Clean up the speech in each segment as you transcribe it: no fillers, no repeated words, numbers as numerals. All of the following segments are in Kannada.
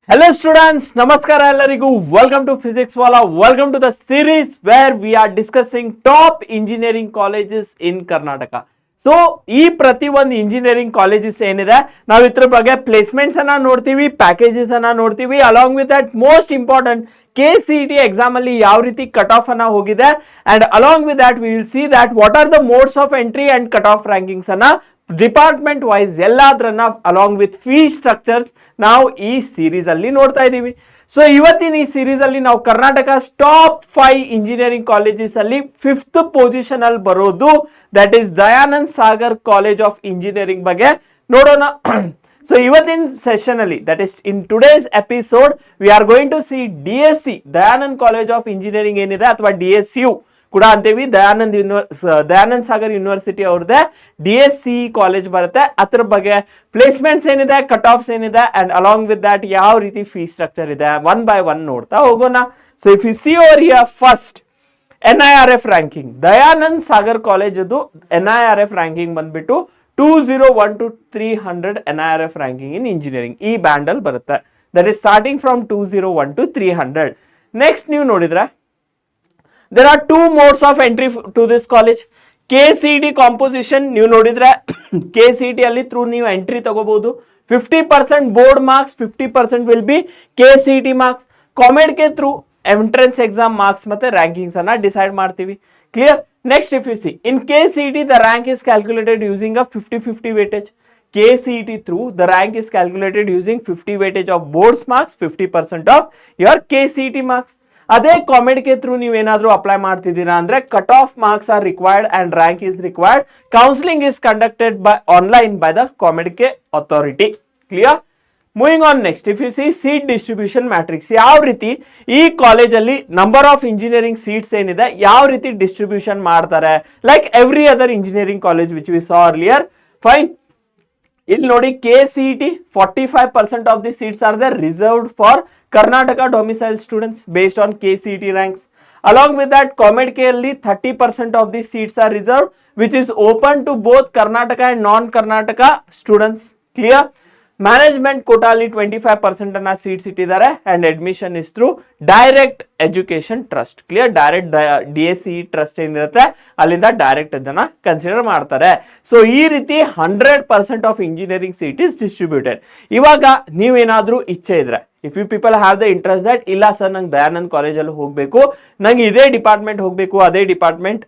Hello students, Namaskara ellarigu. Welcome to Physics Wala. Welcome to the series where we are discussing top engineering colleges in Karnataka. So ಈ ಪ್ರತಿ ಒಂದು ಇಂಜಿನಿಯರಿಂಗ್ ಕಾಲೇಜಸ್ ಏನಿದೆ ನಾವು ಇದ್ರ ಬಗ್ಗೆ ಪ್ಲೇಸ್ಮೆಂಟ್ಸ್ ಅನ್ನ ನೋಡ್ತೀವಿ, ಪ್ಯಾಕೇಜಸ್ ಅನ್ನ ನೋಡ್ತೀವಿ. Along with that most important KCET exam ಅಲ್ಲಿ ಯಾವ ರೀತಿ ಕಟ್ ಆಫ್ ಅನ್ನ ಹೋಗಿದೆ and along with that we will see that what are the modes of entry and cut off rankings ಅನ್ನ ಡಿಪಾರ್ಟ್ಮೆಂಟ್ ವೈಸ್ ಎಲ್ಲಾದ್ರನ್ನ ಅಲಾಂಗ್ ವಿತ್ ಫೀ ಸ್ಟ್ರಕ್ಚರ್ಸ್ ನಾವು ಈ ಸೀರೀಸ್ ಅಲ್ಲಿ ನೋಡ್ತಾ ಇದೀವಿ. ಸೊ ಇವತ್ತಿನ ಈ ಸೀರೀಸ್ ಅಲ್ಲಿ ನಾವು ಕರ್ನಾಟಕ ಟಾಪ್ 5 ಇಂಜಿನಿಯರಿಂಗ್ ಕಾಲೇಜಸ್ ಅಲ್ಲಿ 5th ಪೊಸಿಷನ್ ಅಲ್ಲಿ ಬರೋದು that is Dayanand Sagar college of engineering ಬಗ್ಗೆ ನೋಡೋಣ. ಸೊ ಇವತ್ತಿನ ಸೆಷನ್ ಅಲ್ಲಿ that is in today's episode we are going to see DSC Dayanand college of engineering ಏನಿದೆ ಅಥವಾ DSU ಕೂಡ ಅಂತೀವಿ, ದಯಾನಂದ್ ಸಾಗರ್ ಯೂನಿವರ್ಸಿಟಿ ಅವ್ರದ್ದೇ DSC ಕಾಲೇಜ್ ಬರುತ್ತೆ. ಅದ್ರ ಬಗ್ಗೆ ಪ್ಲೇಸ್ಮೆಂಟ್ಸ್ ಏನಿದೆ, ಕಟ್ ಆಫ್ಸ್ ಏನಿದೆ ಅಂಡ್ ಅಲಾಂಗ್ ವಿತ್ ದಟ್ ಯಾವ ರೀತಿ ಫೀ ಸ್ಟ್ರಕ್ಚರ್ ಇದೆ ಒನ್ ಬೈ ಒನ್ ನೋಡ್ತಾ ಹೋಗೋಣ. So if you see over here first NIRF ranking, Dayanand Sagar college ಅದು NIRF ರ್ಯಾಂಕಿಂಗ್ ಬಂದ್ಬಿಟ್ಟು 201 to 300 NIRF ranking in engineering ಈ ಬ್ಯಾಂಡ್ ಅಲ್ಲಿ ಬರುತ್ತೆ. That is starting from 201 to 300. Next ನೀವು ನೋಡಿದ್ರೆ there are two modes of entry to this college. KCET composition ನೀವು ನೋಡಿದ್ರೆ KCET ಅಲ್ಲಿ ಥ್ರೂ ನೀವು ಎಂಟ್ರಿ ತಗೋಬಹುದು. 50% board marks, 50% will be KCET marks. COMEDK through entrance exam marks ಮತ್ತೆ ರ್ಯಾಂಕಿಂಗ್ಸ್ ಅನ್ನ ಡಿಸೈಡ್ ಮಾಡ್ತೀವಿ. Clear? Next if you see in KCET the rank is calculated using a 50-50 weightage. KCET through the rank is calculated using 50 weightage of boards marks, 50% of your KCET marks. ಅದೇ ಕಾಮೆಡ್ ಕೆ ಥ್ರೂ ನೀವೇನಾದ್ರೂ ಅಪ್ಲೈ ಮಾಡ್ತಿದ್ದೀರಾ ಅಂದ್ರೆ cut off marks are required and rank is required. Counselling is conducted by online by the COMEDK authority. Clear? Moving on next if you see seat distribution matrix, ಯಾವ ರೀತಿ ಈ ಕಾಲೇಜಲ್ಲಿ ನಂಬರ್ ಆಫ್ ಇಂಜಿನಿಯರಿಂಗ್ ಸೀಟ್ಸ್ ಏನಿದೆ ಯಾವ ರೀತಿ ಡಿಸ್ಟ್ರಿಬ್ಯೂಷನ್ ಮಾಡ್ತಾರೆ like every other engineering college which we saw earlier. Fine, ಇಲ್ಲಿ ನೋಡಿ KCET 45% of the seats are the reserved for Karnataka domicile students based on KCET ranks. Along with that, Comed K ಅಲ್ಲಿ 30% of the seats are reserved, which is open to both Karnataka and non-Karnataka students. Clear? Management quota ಅಲ್ಲಿ 25% ಅನ್ನ ಸೀಟ್ಸ್ ಇಟ್ಟಿದ್ದಾರೆ and admission is through direct education trust. Clear? Direct DSE trust ಏನಿರುತ್ತೆ ಅಲ್ಲಿಂದ ಡೈರೆಕ್ಟ್ ಅದನ್ನ ಕನ್ಸಿಡರ್ ಮಾಡ್ತಾರೆ. ಸೊ ಈ ರೀತಿ 100% of engineering seat is distributed. ಇವಾಗ ನೀವೇನಾದ್ರೂ ಇಚ್ಛೆ ಇದ್ರೆ if you people have the interest that ಇಲ್ಲ ಸರ್ ನಂಗೆ ದಯಾನಂದ್ ಕಾಲೇಜಲ್ಲಿ ಹೋಗಬೇಕು, ನಂಗೆ ಇದೇ ಡಿಪಾರ್ಟ್ಮೆಂಟ್ ಹೋಗಬೇಕು, ಅದೇ ಡಿಪಾರ್ಟ್ಮೆಂಟ್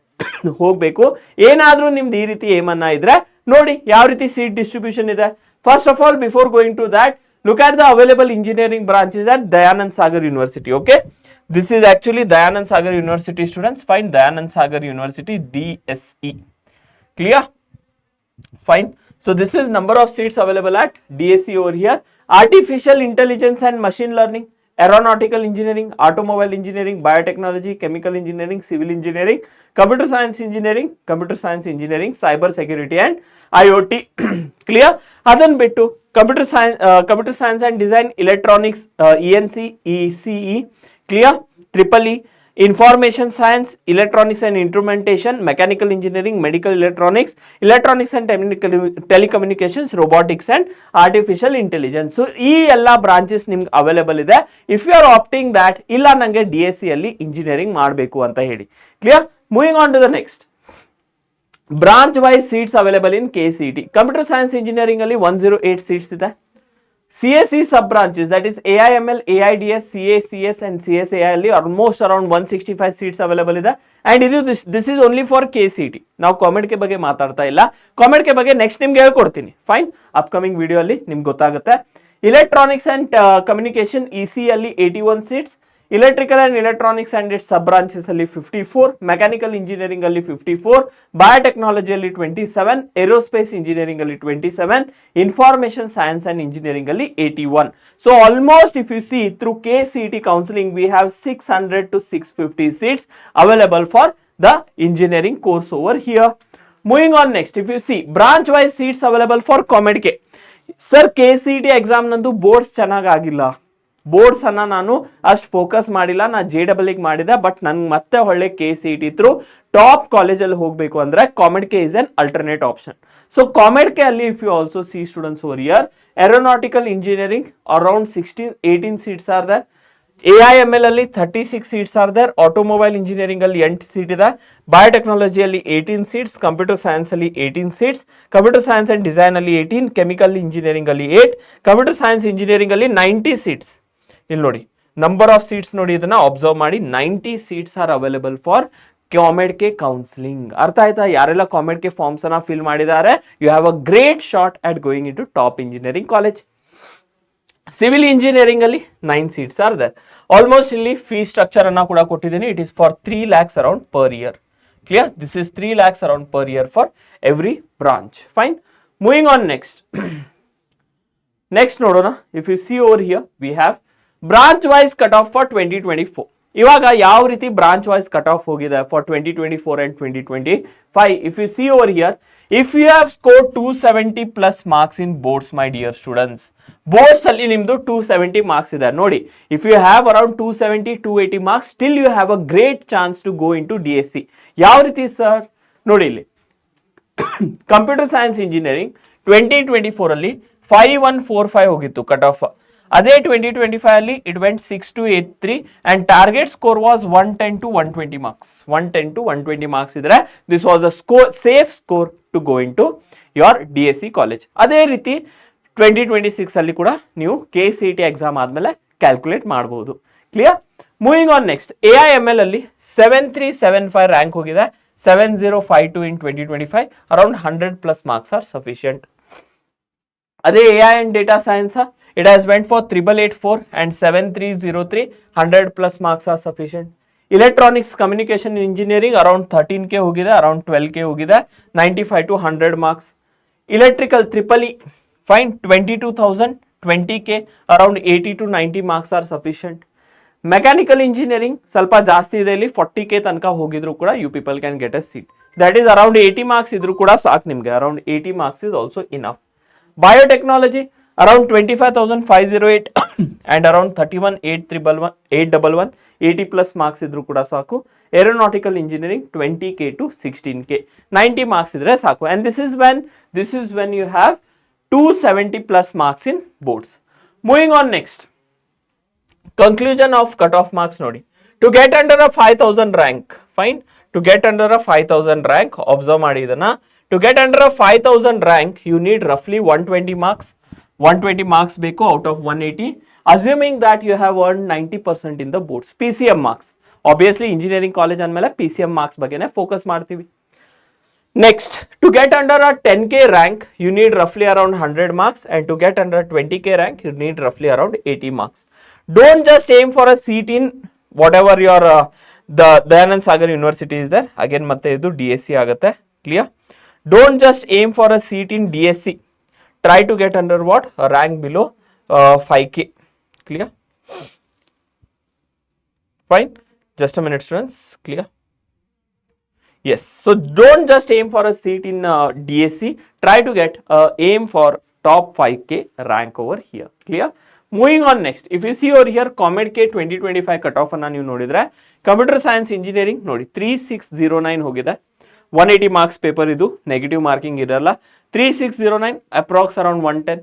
ಹೋಗಬೇಕು, ಏನಾದ್ರೂ ನಿಮ್ದು ಈ ರೀತಿ ಏಮನ್ನ ಇದ್ರೆ ನೋಡಿ ಯಾವ ರೀತಿ ಸೀಟ್ ಡಿಸ್ಟ್ರಿಬ್ಯೂಷನ್ ಇದೆ. First of all, before going to that, look at the available engineering branches at Dayanand Sagar University. Okay, this is actually Dayanand Sagar University students. Fine, Dayanand Sagar University DSE. Clear? Fine. So this is number of seats available at DSE over here. Artificial intelligence and machine learning, aeronautical engineering, automobile engineering, biotechnology, chemical engineering, civil engineering, computer science engineering, cyber security and IoT. Clear? ಅದನ್ನ ಬಿಟ್ಟು computer science and design, electronics, ENC, ECE. Clear? EEE, information science, electronics and instrumentation, mechanical engineering, medical electronics, electronics and telecommunications, robotics and artificial intelligence. So ಈ ಎಲ್ಲ ಬ್ರಾಂಚಸ್ ನಿಮ್ಗೆ ಅವೈಲೇಬಲ್ ಇದೆ if you are opting that ಇಲ್ಲ ನಂಗೆ DSE ಅಲ್ಲಿ ಇಂಜಿನಿಯರಿಂಗ್ ಮಾಡಬೇಕು ಅಂತ ಹೇಳಿ. Clear? Moving on to the next, branch wise seats available in KCET. Computer science engineering ಅಲ್ಲಿ 108 ಸೀಟ್ಸ್ ಇದೆ. CSE sub branches, that is AIML, AIDS, CACS and CSAI ಅಲ್ಲಿ almost around 165 seats available ಇದೆ. And this is only for KCET. ನಾವು ಕಾಮೆಡ್ ಕೆ ಬಗ್ಗೆ ಮಾತಾಡ್ತಾ ಇಲ್ಲ. ಕಾಮೆಡ್ ಕೆ ಬಗ್ಗೆ ನೆಕ್ಸ್ಟ್ ನಿಮ್ಗೆ ಹೇಳ್ಕೊಡ್ತೀನಿ. ಫೈನ್, ಅಪ್ಕಮಿಂಗ್ ವಿಡಿಯೋ ಅಲ್ಲಿ ನಿಮ್ಗೆ ಗೊತ್ತಾಗುತ್ತೆ. ಇಲೆಕ್ಟ್ರಾನಿಕ್ಸ್ ಅಂಡ್ ಕಮ್ಯುನಿಕೇಶನ್ ECE ಅಲ್ಲಿ 81 seats, electrical and electronics and its sub branches ಅಲ್ಲಿ 54, mechanical engineering ಅಲ್ಲಿ 54, biotechnology ಅಲ್ಲಿ 27, aerospace engineering ಅಲ್ಲಿ 27, information science and engineering ಅಲ್ಲಿ 81. So almost if you see through KCET counseling we have 600 to 650 seats available for the engineering course over here. Moving on next, if you see branch wise seats available for Comed K. Sir KCET exam ನಂದು ಬೋರ್ಡ್ಸ್ ಚೆನ್ನಾಗಿಲ್ಲ, ಬೋರ್ಡ್ಸ್ ಅನ್ನ ನಾನು ಅಷ್ಟು ಫೋಕಸ್ ಮಾಡಿಲ್ಲ, ನಾ JEE ಮಾಡಿದೆ, ಬಟ್ ನನ್ಗೆ ಮತ್ತೆ ಒಳ್ಳೆ KCET ಥ್ರೂ ಟಾಪ್ ಕಾಲೇಜಲ್ಲಿ ಹೋಗಬೇಕು ಅಂದ್ರೆ COMEDK is an alternate option. So COMEDK ಅಲ್ಲಿ if you also see students over here, aeronautical engineering around 18 seats are there, AIML ಅಲ್ಲಿ 36 seats are there, automobile engineering ಅಲ್ಲಿ 8 ಸೀಟ್ ಇದೆ, ಬಯೋಟೆಕ್ನಾಲಜಿಯಲ್ಲಿ 18 ಸೀಟ್ಸ್, ಕಂಪ್ಯೂಟರ್ ಸೈನ್ಸ್ ಅಲ್ಲಿ 18 seats, computer science and design ಅಲ್ಲಿ 18, ಕೆಮಿಕಲ್ ಇಂಜಿನಿಯರಿಂಗ್ ಅಲ್ಲಿ 8, ಕಂಪ್ಯೂಟರ್ ಸೈನ್ಸ್ ಇಂಜಿನಿಯರಿಂಗ್ ಅಲ್ಲಿ 90 ಸೀಟ್ಸ್. ಇಲ್ಲಿ ನೋಡಿ ನಂಬರ್ ಆಫ್ ಸೀಟ್ಸ್ ನೋಡಿ, ಇದನ್ನ ಅಬ್ಸರ್ವ್ ಮಾಡಿ, 90 seats are available for COMEDK counselling. ಅರ್ಥ ಆಯ್ತಾ? ಯಾರೆಲ್ಲ ಕಾಮೆಡ್ಕೆ ಫಾರ್ಮ್ಸ್ ಅನ್ನ ಫಿಲ್ ಮಾಡಿದ್ದಾರೆ, you have a great shot at going into top engineering college. Civil engineering ಅಲ್ಲಿ 9 ಸೀಟ್ಸ್ ಆರ್ there. ಆಲ್ಮೋಸ್ಟ್ ಇಲ್ಲಿ ಫೀ ಸ್ಟ್ರಕ್ಚರ್ ಅನ್ನ ಕೂಡ ಕೊಟ್ಟಿದ್ದೀನಿ. It is for 3 lakhs around per year. Clear? This is 3 lakhs around per year for every branch. Fine. Moving on next. Next ನೋಡೋಣ. If you see over here we have branch wise cut off for 2024. ಇವಾಗ ಯಾವ ರೀತಿ ಬ್ರಾಂಚ್ ವೈಸ್ ಕಟ್ ಆಫ್ ಹೋಗಿದೆ for 2024 and 2025. If you see over here, if you have score 270 plus marks in boards my dear students, boards ಅಲ್ಲಿ ನಿಮ್ದು 270 ಮಾರ್ಕ್ಸ್ ಇದೆ ನೋಡಿ. If you have around 270 280 marks, still you have a great chance to go in to DSC. ಯಾವ ರೀತಿ ಸರ್? ನೋಡಿ ಇಲ್ಲಿ ಕಂಪ್ಯೂಟರ್ ಸೈನ್ಸ್ ಇಂಜಿನಿಯರಿಂಗ್ 2024 ಅಲ್ಲಿ 5145 ಹೋಗಿತ್ತು ಕಟ್ ಆಫ್. ಅದೇ 2025 ಅಲ್ಲಿ it went 6283 and target score was 110 to 120 marks. 110 to 120 marks ಇದ್ರೆ this was a score, safe score to go in to your DSC college. ಅದೇ ರೀತಿ 2026 ಅಲ್ಲಿ ಕೂಡ ನೀವು KCET ಎಕ್ಸಾಮ್ ಆದ್ಮೇಲೆ ಕ್ಯಾಲ್ಕುಲೇಟ್ ಮಾಡಬಹುದು. Clear? Moving on next. AIML ಅಲ್ಲಿ 7375 ರ್ಯಾಂಕ್ ಹೋಗಿದೆ, 7052 in 2025, around 100 plus marks are sufficient. ಅದೇ AI and data science, it has went for 8884 and 7303, 100 plus marks are sufficient. Electronics communication engineering around 13k ಹೋಗಿದೆ, around 12k ಹೋಗಿದೆ, 95 to 100 marks. Electrical triple E, fine, 22,000, 20k, around 80 to 90 marks are sufficient. Mechanical engineering ಸ್ವಲ್ಪ ಜಾಸ್ತಿ ಇದೆ, ಇಲ್ಲಿ 40k ತನಕ ಹೋಗಿದ್ರು ಕೂಡ you people can get a seat. That is around 80 marks ಇದ್ರು ಕೂಡ ಸಾಕು ನಿಮಗೆ, around 80 marks is also enough. Biotechnology around 25,508 and around 31,811, 80 plus marks idru kuda saku. Aeronautical engineering 20k to 16k, 90 marks idre saku. And this is when you have 270 plus marks in boards. Moving on next. Conclusion of cutoff marks nodi. To get under a 5,000 rank, fine. To get under a 5,000 rank, observe ಮಾಡಿ ಇದನ್ನ. To get under a 5,000 rank, you need roughly 120 marks. 120 marks ಬೇಕು out of 180. Assuming that you have earned 90% in the boards. PCM marks. Obviously, engineering college ಅಂದಮೇಲೆ PCM marks ಬಗ್ಗೆನೇ ಫೋಕಸ್ ಮಾಡ್ತೀವಿ. Next, to get under a 10k rank, you need roughly around 100 marks. And to get under a 20k rank, you need roughly around 80 marks. Don't just aim for a seat in whatever your the Dayanand Sagar University is there. Again, ಮತ್ತೆ ಇದು DSC ಆಗುತ್ತೆ. Clear? Don't just aim for a seat in DSC. Try to get under what? A rank below 5k. Clear? Fine. Just a minute, students. Clear? Yes. So don't just aim for a seat in DSC. Try to get aim for top 5k rank over here. Clear? Moving on next. If you see over here, COMEDK 2025 cutoff ಅನ್ನ ನೀವು ನೋಡಿದ್ರೆ, ಕಂಪ್ಯೂಟರ್ ಸೈನ್ಸ್ ಇಂಜಿನಿಯರಿಂಗ್ ನೋಡಿ 3609 ಹೋಗಿದೆ. 180 marks paper ಇದು, ನೆಗೆಟಿವ್ ಮಾರ್ಕಿಂಗ್ ಇರಲ್ಲ. 3609 approx around 110,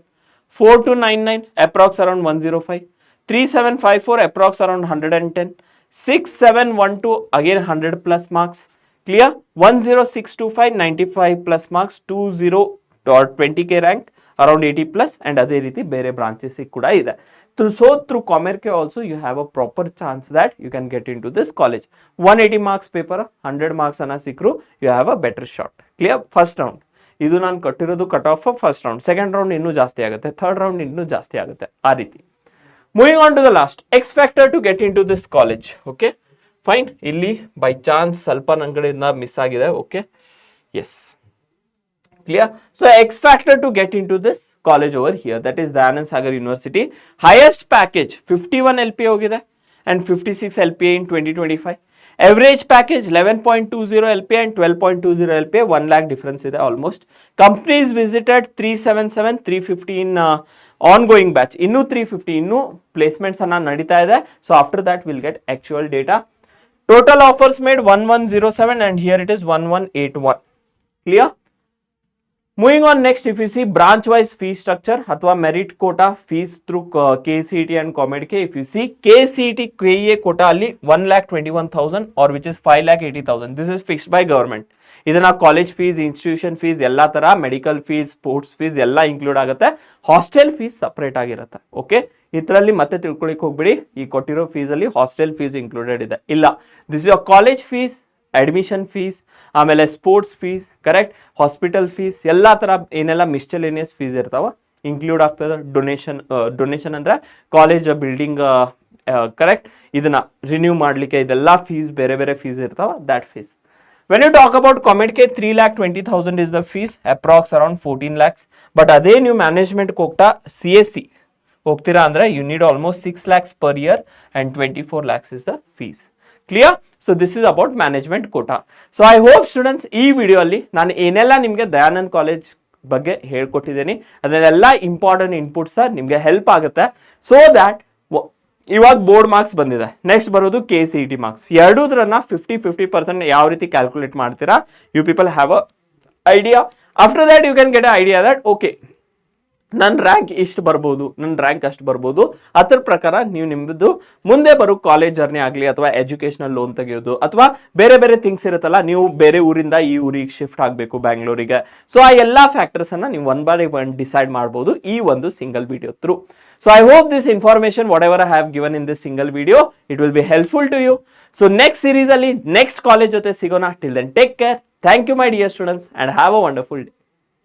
4299 approx around 105, 3754 approx around 110, 6712 again 100 plus marks. Clear? 10625 95 plus marks, 20k rank around 80 plus, and ಅದೇ ರೀತಿ ಬೇರೆ ಬ್ರಾಂಚಸ್ ಕೂಡ ಇದೆ. So through COMEDK also you have a proper chance that you can get into this college. 180 marks paper, 100 marks ಅನ್ನ ಸಿಕ್ಕರು, you have a better shot. Clear? First round ಇದು ನಾನು ಕಟ್ಟಿರೋದು cut off first round. Second round ಇನ್ನೂ ಜಾಸ್ತಿ ಆಗುತ್ತೆ, ಥರ್ಡ್ ರೌಂಡ್ ಇನ್ನೂ ಜಾಸ್ತಿ ಆಗುತ್ತೆ, ಆ ರೀತಿ. Moving on to the last, X factor to get into this college. Okay fine. ಇಲ್ಲಿ ಬೈ ಚಾನ್ಸ್ ಸ್ವಲ್ಪ ನನ್ನ ಕಡೆಯಿಂದ ಮಿಸ್ ಆಗಿದೆ. Okay, yes, clear. So X factor to get into this college over here, that is Dayanand Sagar university. Highest package 51 LPA ಹೋಗಿದೆ and 56 LPA in 2025. Average package 11.20 LPA and 12.20 LPA, 1 lakh difference ಇದೆ almost. Companies visited 377, 350 in ongoing batch. ಇನ್ನೂ 350, ಇನ್ನೂ placements ಅನ್ನ ನಡೀತಾ ಇದೆ. So after that we'll get actual data. Total offers made 1107 and here it is 1181. Clear? Moving on next, if you see branch wise fees structure ಅಥವಾ merit quota fees through KCET and COMEDK, if you see KCET KEA quota ಅಲ್ಲಿ 1,21,000 are which is 5,80,000. This is fixed by government. ಇದನ್ನ ಕಾಲೇಜ್ ಫೀಸ್, ಇನ್ಸ್ಟಿಟ್ಯೂಷನ್ ಫೀಸ್ ಎಲ್ಲಾ ತರ, ಮೆಡಿಕಲ್ ಫೀಸ್, ಸ್ಪೋರ್ಟ್ಸ್ ಫೀಸ್ ಎಲ್ಲ ಇನ್ಕ್ಲೂಡ್ ಆಗುತ್ತೆ. ಹಾಸ್ಟೆಲ್ ಫೀಸ್ ಸಪರೇಟ್ ಆಗಿರುತ್ತೆ. ಓಕೆ, ಇದರಲ್ಲಿ ಮತ್ತೆ ತಿಳ್ಕೊಳಿಕ್ ಹೋಗ್ಬಿಡಿ, ಈ ಕೊಟ್ಟಿರೋ ಫೀಸ್ ಅಲ್ಲಿ ಹಾಸ್ಟೆಲ್ ಫೀಸ್ ಇನ್ಕ್ಲೂಡೆಡ್ ಇದೆ ಇಲ್ಲ. This is your college fees, admission fees, ಆಮೇಲೆ sports fees, correct, hospital fees ಎಲ್ಲ ತರ ಏನೆಲ್ಲ ಮಿಸ್ಚೆಲೇನಿಯಸ್ ಫೀಸ್ ಇರ್ತಾವ ಇನ್ಕ್ಲೂಡ್ ಆಗ್ತದೆ. ಡೊನೇಷನ್ ಅಂದ್ರೆ ಕಾಲೇಜ್ ಬಿಲ್ಡಿಂಗ್, ಕರೆಕ್ಟ್, ಇದನ್ನ ರಿನ್ಯೂ ಮಾಡ್ಲಿಕ್ಕೆ ಇದೆಲ್ಲ ಫೀಸ್, ಬೇರೆ ಬೇರೆ ಫೀಸ್ ಇರ್ತಾವ, that fees. When you talk about COMEDK, 3,20,000 is the fees, approx around 14 lakhs. But ಅದೇ ನೀವು ಮ್ಯಾನೇಜ್ಮೆಂಟ್ ಹೋಗ್ತಾ CSC ಹೋಗ್ತೀರಾ ಅಂದ್ರೆ you need almost 6 lakhs per year and 24 lakhs is the fees. Clear? So this is about management quota. So I hope students ಈ ವಿಡಿಯೋ ಅಲ್ಲಿ ನಾನು ಏನೆಲ್ಲ ನಿಮಗೆ ದಯಾನಂದ್ ಕಾಲೇಜ್ ಬಗ್ಗೆ ಹೇಳ್ಕೊಟ್ಟಿದ್ದೀನಿ ಅದನ್ನೆಲ್ಲ ಇಂಪಾರ್ಟೆಂಟ್ ಇನ್ಪುಟ್ಸ್ ನಿಮಗೆ ಹೆಲ್ಪ್ ಆಗುತ್ತೆ. ಸೊ ದ್ಯಾಟ್ ಇವಾಗ ಬೋರ್ಡ್ ಮಾರ್ಕ್ಸ್ ಬಂದಿದೆ, ನೆಕ್ಸ್ಟ್ ಬರೋದು KCET ಮಾರ್ಕ್ಸ್, ಎರಡೂದ್ರನ್ನ 50% ಯಾವ ರೀತಿ ಕ್ಯಾಲ್ಕುಲೇಟ್ ಮಾಡ್ತೀರಾ, you people have a idea. After that you can get a idea that okay ನನ್ನ ರ್ಯಾಂಕ್ ಇಷ್ಟು ಬರ್ಬೋದು, ನನ್ನ ರ್ಯಾಂಕ್ ಅಷ್ಟು ಬರ್ಬೋದು. ಅದ್ರ ಪ್ರಕಾರ ನೀವು ನಿಮ್ಮದು ಮುಂದೆ ಬರೋ ಕಾಲೇಜ್ ಜರ್ನಿ ಆಗಲಿ ಅಥವಾ ಎಜುಕೇಶನಲ್ ಲೋನ್ ತೆಗೆಯೋದು ಅಥವಾ ಬೇರೆ ಬೇರೆ ಥಿಂಗ್ಸ್ ಇರುತ್ತಲ್ಲ, ನೀವು ಬೇರೆ ಊರಿಂದ ಈ ಊರಿಗೆ ಶಿಫ್ಟ್ ಆಗಬೇಕು ಬ್ಯಾಂಗ್ಳೂರಿಗೆ, ಸೊ ಆ ಎಲ್ಲ ಫ್ಯಾಕ್ಟರ್ಸ್ ಅನ್ನ ನೀವು ಒನ್ ಬೈ ಒನ್ ಡಿಸೈಡ್ ಮಾಡ್ಬೋದು ಈ ಒಂದು single video through. So I hope this information, whatever I have given in this single video, it will be helpful to you. So next series ಅಲ್ಲಿ next college ಜೊತೆ ಸಿಗೋಣ. Till then take care. Thank you my dear students and have a wonderful day.